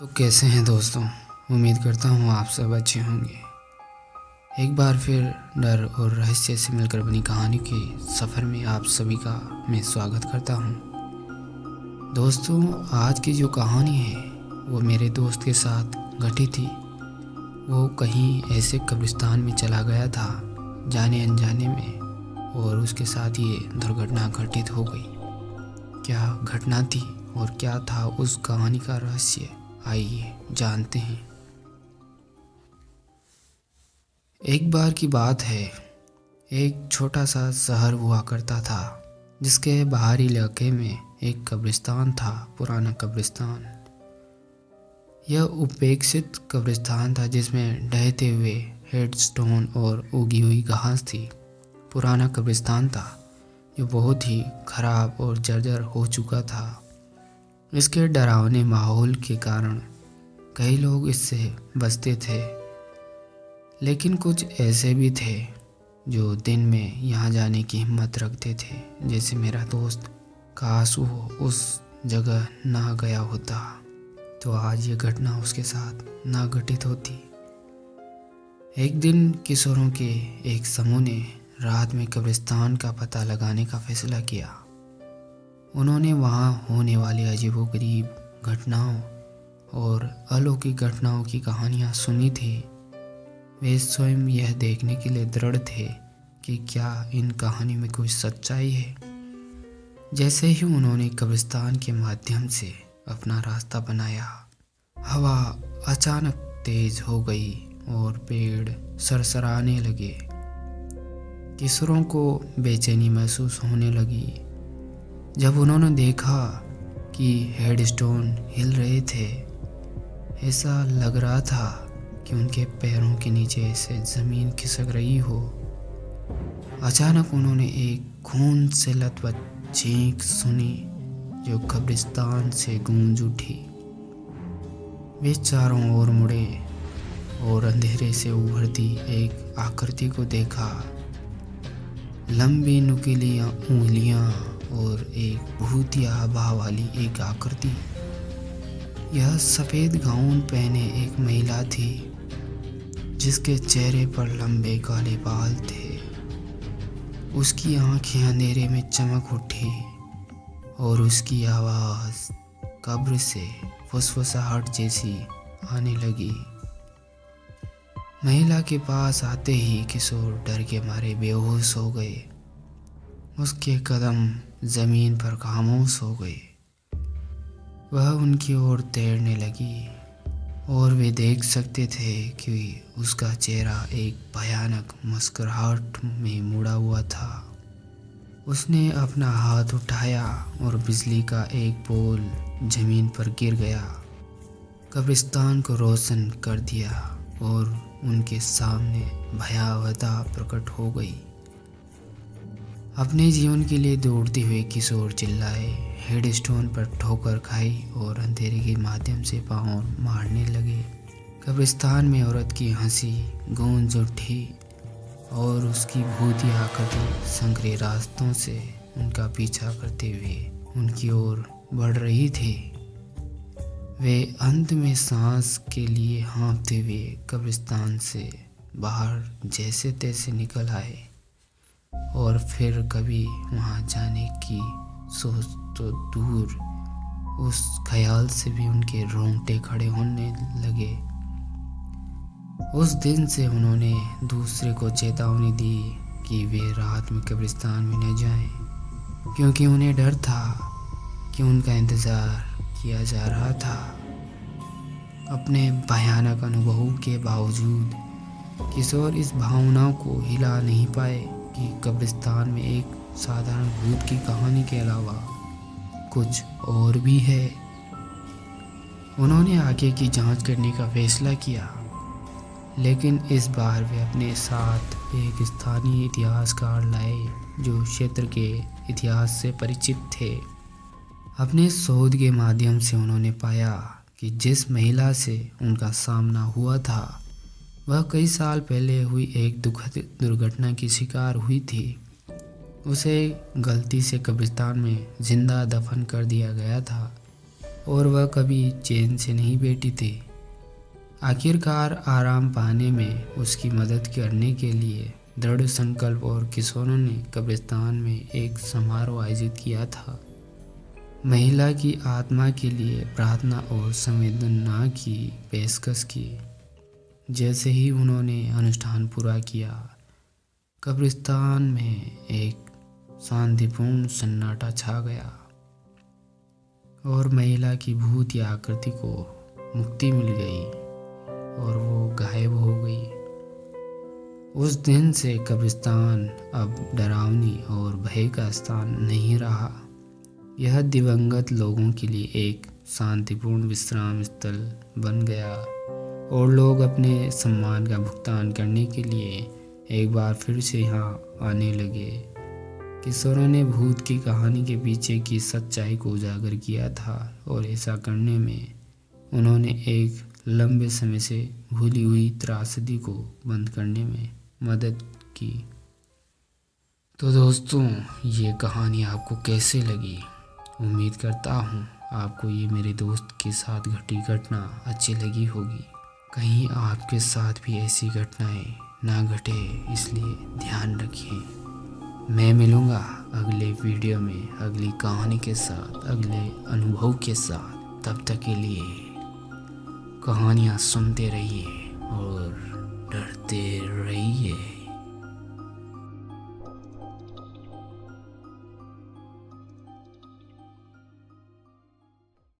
तो कैसे हैं दोस्तों। उम्मीद करता हूँ आप सब अच्छे होंगे। एक बार फिर डर और रहस्य से मिलकर बनी कहानी के सफ़र में आप सभी का मैं स्वागत करता हूँ। दोस्तों, आज की जो कहानी है वो मेरे दोस्त के साथ घटी थी। वो कहीं ऐसे कब्रिस्तान में चला गया था जाने अनजाने में, और उसके साथ ये दुर्घटना घटित हो गई। क्या घटना थी और क्या था उस कहानी का रहस्य, आइए जानते हैं। एक बार की बात है, एक छोटा सा शहर हुआ करता था जिसके बाहरी इलाके में एक कब्रिस्तान था, पुराना कब्रिस्तान। यह उपेक्षित कब्रिस्तान था जिसमें ढहते हुए हेडस्टोन और उगी हुई घास थी। पुराना कब्रिस्तान था जो बहुत ही खराब और जर्जर हो चुका था। इसके डरावने माहौल के कारण कई लोग इससे बचते थे, लेकिन कुछ ऐसे भी थे जो दिन में यहाँ जाने की हिम्मत रखते थे, जैसे मेरा दोस्त। काश वो उस जगह ना गया होता तो आज ये घटना उसके साथ ना घटित होती। एक दिन किशोरों के एक समूह ने रात में कब्रिस्तान का पता लगाने का फैसला किया। उन्होंने वहाँ होने वाली अजीबोगरीब घटनाओं और अलौकिक घटनाओं की कहानियाँ सुनी थी। वे स्वयं यह देखने के लिए दृढ़ थे कि क्या इन कहानी में कोई सच्चाई है। जैसे ही उन्होंने कब्रिस्तान के माध्यम से अपना रास्ता बनाया, हवा अचानक तेज हो गई और पेड़ सरसराने लगे। किशोरों को बेचैनी महसूस होने लगी जब उन्होंने देखा कि हेडस्टोन हिल रहे थे। ऐसा लग रहा था कि उनके पैरों के नीचे से ज़मीन खिसक रही हो। अचानक उन्होंने एक खून से लथपथ चीख सुनी जो कब्रिस्तान से गूंज उठी। वे चारों ओर मुड़े और अंधेरे से उभरती एक आकृति को देखा। लंबी नुकीली उंगलियां और एक भूतिया भाव वाली एक आकृति। यह सफ़ेद गाउन पहने एक महिला थी जिसके चेहरे पर लंबे काले बाल थे। उसकी आंखें अंधेरे में चमक उठी और उसकी आवाज़ कब्र से फुसफुसाहट जैसी आने लगी। महिला के पास आते ही किशोर डर के मारे बेहोश हो गए। उसके कदम ज़मीन पर खामोश हो गए। वह उनकी ओर तैरने लगी और वे देख सकते थे कि उसका चेहरा एक भयानक मुस्कुराहट में मुड़ा हुआ था। उसने अपना हाथ उठाया और बिजली का एक पोल जमीन पर गिर गया, कब्रिस्तान को रोशन कर दिया और उनके सामने भयावहता प्रकट हो गई। अपने जीवन के लिए दौड़ते हुए किशोर चिल्लाए, हेडस्टोन पर ठोकर खाई और अंधेरे के माध्यम से पाँव मारने लगे। कब्रिस्तान में औरत की हंसी गूंज उठी और उसकी भूतिया आकृति संकरे रास्तों से उनका पीछा करते हुए उनकी ओर बढ़ रही थी। वे अंत में सांस के लिए हाँफते हुए कब्रिस्तान से बाहर जैसे तैसे निकल आए और फिर कभी वहाँ जाने की सोच तो दूर, उस ख्याल से भी उनके रोंगटे खड़े होने लगे। उस दिन से उन्होंने दूसरे को चेतावनी दी कि वे रात में कब्रिस्तान में न जाएं, क्योंकि उन्हें डर था कि उनका इंतज़ार किया जा रहा था। अपने भयानक अनुभवों के बावजूद किशोर इस भावना को हिला नहीं पाए कि कब्रिस्तान में एक साधारण भूत की कहानी के अलावा कुछ और भी है। उन्होंने आगे की जांच करने का फैसला किया, लेकिन इस बार वे अपने साथ एक स्थानीय इतिहासकार लाए जो क्षेत्र के इतिहास से परिचित थे। अपने शोध के माध्यम से उन्होंने पाया कि जिस महिला से उनका सामना हुआ था वह कई साल पहले हुई एक दुखद दुर्घटना की शिकार हुई थी। उसे गलती से कब्रिस्तान में जिंदा दफन कर दिया गया था। और वह कभी चैन से नहीं बैठी थी। आखिरकार आराम पाने में उसकी मदद करने के लिए दृढ़ संकल्प और किशोरों ने कब्रिस्तान में एक समारोह आयोजित किया था। महिला की आत्मा के लिए प्रार्थना और संवेदना की पेशकश की। जैसे ही उन्होंने अनुष्ठान पूरा किया, कब्रिस्तान में एक शांतिपूर्ण सन्नाटा छा गया और महिला की भूत या आकृति को मुक्ति मिल गई और वो गायब हो गई। उस दिन से कब्रिस्तान अब डरावनी और भय का स्थान नहीं रहा। यह दिवंगत लोगों के लिए एक शांतिपूर्ण विश्राम स्थल बन गया और लोग अपने सम्मान का भुगतान करने के लिए एक बार फिर से यहाँ आने लगे। किशोरों ने भूत की कहानी के पीछे की सच्चाई को उजागर किया था और ऐसा करने में उन्होंने एक लंबे समय से भूली हुई त्रासदी को बंद करने में मदद की। तो दोस्तों, ये कहानी आपको कैसे लगी? उम्मीद करता हूँ आपको ये मेरे दोस्त के साथ घटी घटना अच्छी लगी होगी। कहीं आपके साथ भी ऐसी घटनाएं ना घटे, इसलिए ध्यान रखें। मैं मिलूँगा अगले वीडियो में अगली कहानी के साथ, अगले अनुभव के साथ। तब तक के लिए कहानियाँ सुनते रहिए और डरते रहिए।